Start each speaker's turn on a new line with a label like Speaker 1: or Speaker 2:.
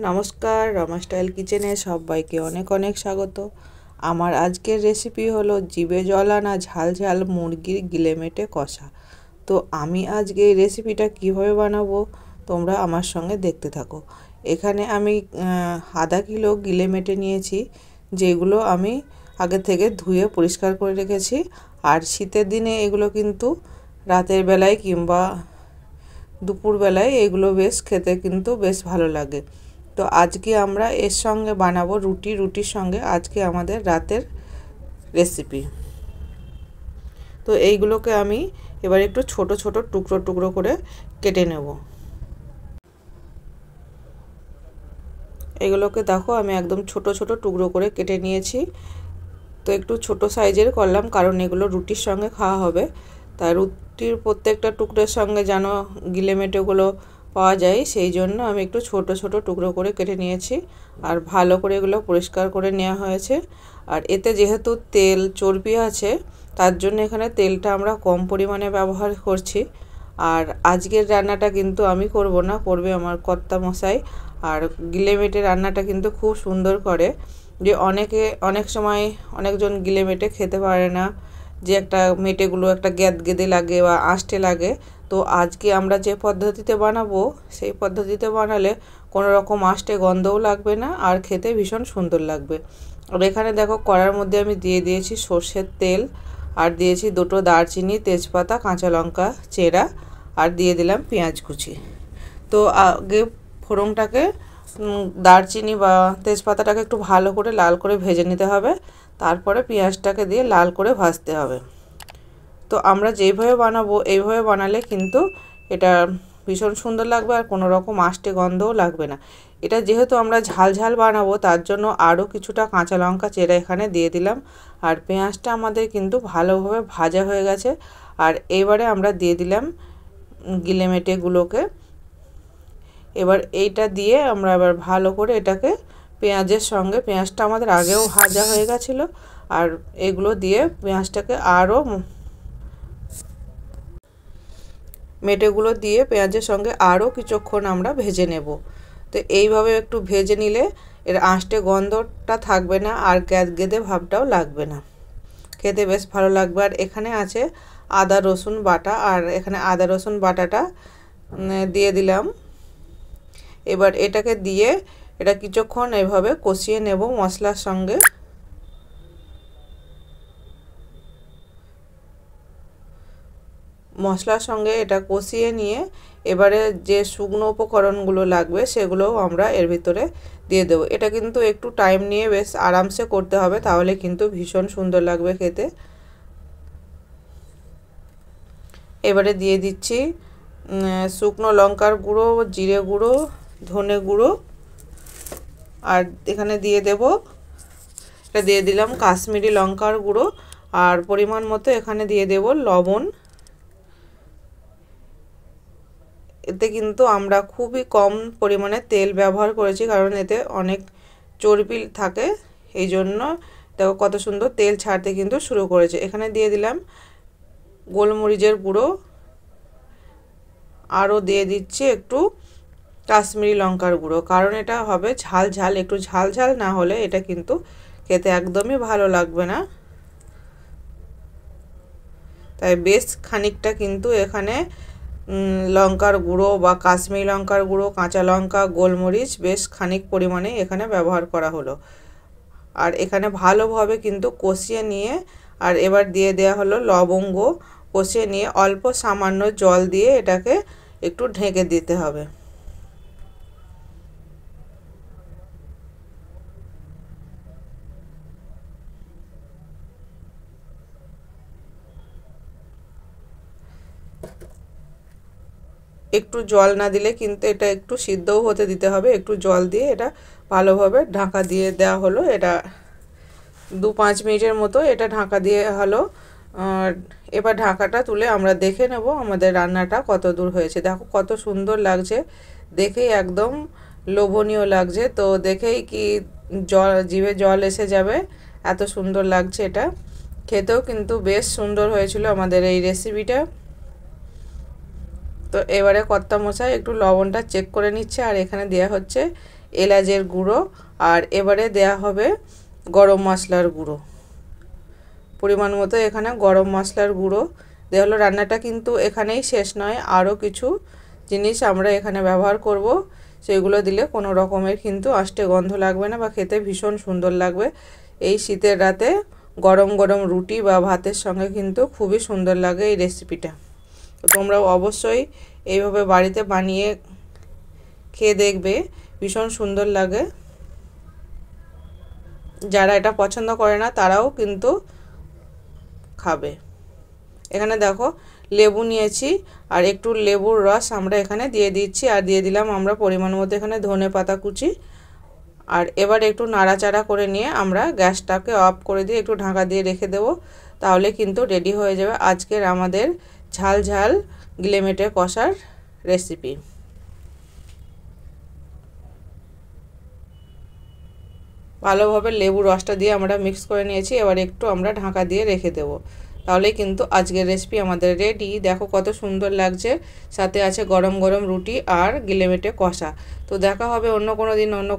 Speaker 1: নমস্কার, রমা স্টাইল কিচেনে সবাইকে অনেক অনেক স্বাগত। আমার আজকের রেসিপি হলো জিভে জল আনা ঝাল ঝাল মুরগির গিলেমেটে কষা। তো আমি আজকে এই রেসিপিটা কিভাবে বানাবো তোমরা আমার সঙ্গে দেখতে থাকো। এখানে আমি আধা কিলো গিলেমেটে নিয়েছি, যেগুলো আমি আগে থেকে ধুয়ে পরিষ্কার করে রেখেছি। আর শীতের দিনে এগুলো কিন্তু রাতের বেলায় কিংবা দুপুরবেলায় এগুলো বেশ খেতে কিন্তু বেশ ভালো লাগে। তো আজকে আমরা এর সঙ্গে বানাবো রুটির সঙ্গে আজকে আমাদের রাতের রেসিপি। তো এইগুলোকে আমি এবার একটু ছোট ছোট টুকরো টুকরো করে কেটে নেব। এগুলোকে দেখো আমি একদম ছোট ছোট টুকরো করে কেটে নিয়েছি। তো একটু ছোট সাইজের করলাম কারণ এগুলো রুটির সঙ্গে খাওয়া হবে। তাই রুটির প্রত্যেকটা টুকরোর সঙ্গে যেন গিলেমেটেগুলো পাওয়া যায়, সেই জন্য আমি একটু ছোট ছোট টুকরো করে কেটে নিয়েছি। আর ভালো করে এগুলো পরিষ্কার করে নেওয়া হয়েছে। আর এতে যেহেতু তেল চর্বি আছে, তার জন্য এখানে তেলটা আমরা কম পরিমাণে ব্যবহার করছি। আর আজকের রান্নাটা কিন্তু আমি করব না, করবে আমার কর্তা মশাই। আর গিলেমেটে রান্নাটা কিন্তু খুব সুন্দর করে। যে অনেক সময় অনেকজন গিলেমেটে খেতে পারে না, যে একটা মেটেগুলো একটা গ্যাদগেদে লাগে বা আষ্টে লাগে। তো আজকে আমরা যে পদ্ধতিতে বানাবো সেই পদ্ধতিতে বানালে কোনো রকম আষ্টে গন্ধও লাগবে না, আর খেতে ভীষণ সুন্দর লাগবে। আর এখানে দেখো কড়ার মধ্যে আমি দিয়ে দিয়েছি সর্ষের তেল, আর দিয়েছি দুটো দারচিনি, তেজপাতা, কাঁচা লঙ্কা চেরা, আর দিয়ে দিলাম পেঁয়াজ কুচি। তো আগে ফোড়নটাকে দারচিনি বা তেজপাতাটাকে একটু ভালো করে লাল করে ভেজে নিতে হবে, তারপরে পেঁয়াজটাকে দিয়ে লাল করে ভাজতে হবে। তো আমরা যেইভাবে বানাবো এইভাবে বানালে কিন্তু এটা ভীষণ সুন্দর লাগবে, আর কোনো রকম আষ্টে গন্ধও লাগবে না। এটা যেহেতু আমরা ঝাল ঝাল বানাবো তার জন্য আরও কিছুটা কাঁচা লঙ্কা চেরা এখানে দিয়ে দিলাম। আর পেঁয়াজটা আমাদের কিন্তু ভালোভাবে ভাজা হয়ে গেছে। আর এবারে আমরা দিয়ে দিলাম গিলেমেটেগুলোকে। এবার এইটা দিয়ে আমরা আবার ভালো করে এটাকে পেঁয়াজের সঙ্গে, পেঁয়াজটা আমাদের আগেও ভাজা হয়ে গেছিলো, আর এগুলো দিয়ে পেঁয়াজটাকে আরও মেটেগুলো দিয়ে পেঁয়াজের সঙ্গে আরও কিছুক্ষণ আমরা ভেজে নেব। তো এইভাবে একটু ভেজে নিলে এর আঁশটে গন্ধটা থাকবে না, আর গ্যাদগেদে ভাবটাও লাগবে না, খেতে বেশ ভালো লাগবে। আর এখানে আছে আদা রসুন বাটা, আর এখানে আদা রসুন বাটাটা দিয়ে দিলাম। এবার এটাকে দিয়ে এটা কিছুক্ষণ এভাবে কষিয়ে নেব মশলার সঙ্গে। মশলার সঙ্গে এটা কষিয়ে নিয়ে এবারে যে শুকনো উপকরণগুলো লাগবে সেগুলোও আমরা এর ভিতরে দিয়ে দেবো। এটা কিন্তু একটু টাইম নিয়ে বেশ আরামসে করতে হবে, তাহলে কিন্তু ভীষণ সুন্দর লাগবে খেতে। এবারে দিয়ে দিচ্ছি শুকনো লঙ্কার গুঁড়ো, জিরে গুঁড়ো, ধনে গুঁড়ো, আর এখানে দিয়ে দেব, এটা দিয়ে দিলাম কাশ্মীরি লঙ্কার গুঁড়ো, আর পরিমাণ মতো এখানে দিয়ে দেব লবণ। এতে কিন্তু আমরা খুবই কম পরিমাণে তেল ব্যবহার করেছি, কারণ এতে অনেক চর্বি থাকে, এই জন্য দেখো কত সুন্দর তেল ছাড়তে কিন্তু শুরু করেছে। এখানে দিয়ে দিলাম গোলমরিচের গুঁড়ো, আরও দিয়ে দিচ্ছি একটু কাশ্মীরি লঙ্কার গুঁড়ো, কারণ এটা হবে ঝাল ঝাল। একটু ঝাল ঝাল না হলে এটা কিন্তু খেতে একদমই ভালো লাগবে না। তাই বেশ খানিকটা কিন্তু এখানে লঙ্কার গুঁড়ো বা কাশ্মীরি লঙ্কার গুঁড়ো, কাঁচা লঙ্কা, গোলমরিচ বেশ খানিক পরিমাণে এখানে ব্যবহার করা হলো। আর এখানে ভালোভাবে কিন্তু কষিয়ে নিয়ে, আর এবার দিয়ে দেওয়া হলো লবঙ্গ। কষিয়ে নিয়ে অল্প সামান্য জল দিয়ে এটাকে একটু ঢেকে দিতে হবে। একটু জল না দিলে কিন্তু এটা একটু সিদ্ধও হতে দিতে হবে, একটু জল দিয়ে এটা ভালোভাবে ঢাকা দিয়ে দেওয়া হলো। এটা 2-5 মিনিটের মতো এটা ঢাকা দিয়ে হলো। এবার ঢাকাটা তুলে আমরা দেখে নেব আমাদের রান্নাটা কত দূর হয়েছে। দেখো কত সুন্দর লাগছে, দেখেই একদম লোভনীয় লাগছে। তো দেখেই কি জিভে জল এসে যাবে, এত সুন্দর লাগছে এটা। খেতেও কিন্তু বেশ সুন্দর হয়েছিল আমাদের এই রেসিপিটা। তো এবারে কর্তা মশাই একটু লবণটা চেক করে নিচ্ছে, আর এখানে দেওয়া হচ্ছে এলাচের গুঁড়ো, আর এবারে দেয়া হবে গরম মশলার গুঁড়ো, পরিমাণ মতো এখানে গরম মশলার গুঁড়ো দেওয়া হলো। রান্নাটা কিন্তু এখানেই শেষ নয়, আরও কিছু জিনিস আমরা এখানে ব্যবহার করব, সেগুলো দিলে কোনো রকমের কিন্তু আষ্টে গন্ধ লাগবে না বা খেতে ভীষণ সুন্দর লাগবে। এই শীতের রাতে গরম গরম রুটি বা ভাতের সঙ্গে কিন্তু খুবই সুন্দর লাগে এই রেসিপিটা। তো তোমরাও অবশ্যই এইভাবে বাড়িতে বানিয়ে খেয়ে দেখবে, ভীষণ সুন্দর লাগে। যারা এটা পছন্দ করে না তারাও কিন্তু খাবে। এখানে দেখো লেবু নিয়েছি, আর একটু লেবুর রস আমরা এখানে দিয়ে দিচ্ছি, আর দিয়ে দিলাম আমরা পরিমাণ মতো এখানে ধনে পাতা কুচি। আর এবার একটু নাড়াচাড়া করে নিয়ে আমরা গ্যাসটাকে অফ করে দিয়ে একটু ঢাকা দিয়ে রেখে দেবো, তাহলে কিন্তু রেডি হয়ে যাবে আজকের আমাদের ঝাল ঝাল গিলেমেটে কষার রেসিপি। ভালোভাবে লেবু রসটা দিয়ে আমরা মিক্স করে নিয়েছি, এবার একটু আমরা ঢাকা দিয়ে রেখে দেব, তাহলে কিন্তু আজকের রেসিপি আমাদের রেডি। দেখো কত সুন্দর লাগছে, সাথে আছে গরম গরম রুটি আর গিলেমেটে কষা। তো দেখা হবে অন্য কোনো দিন অন্য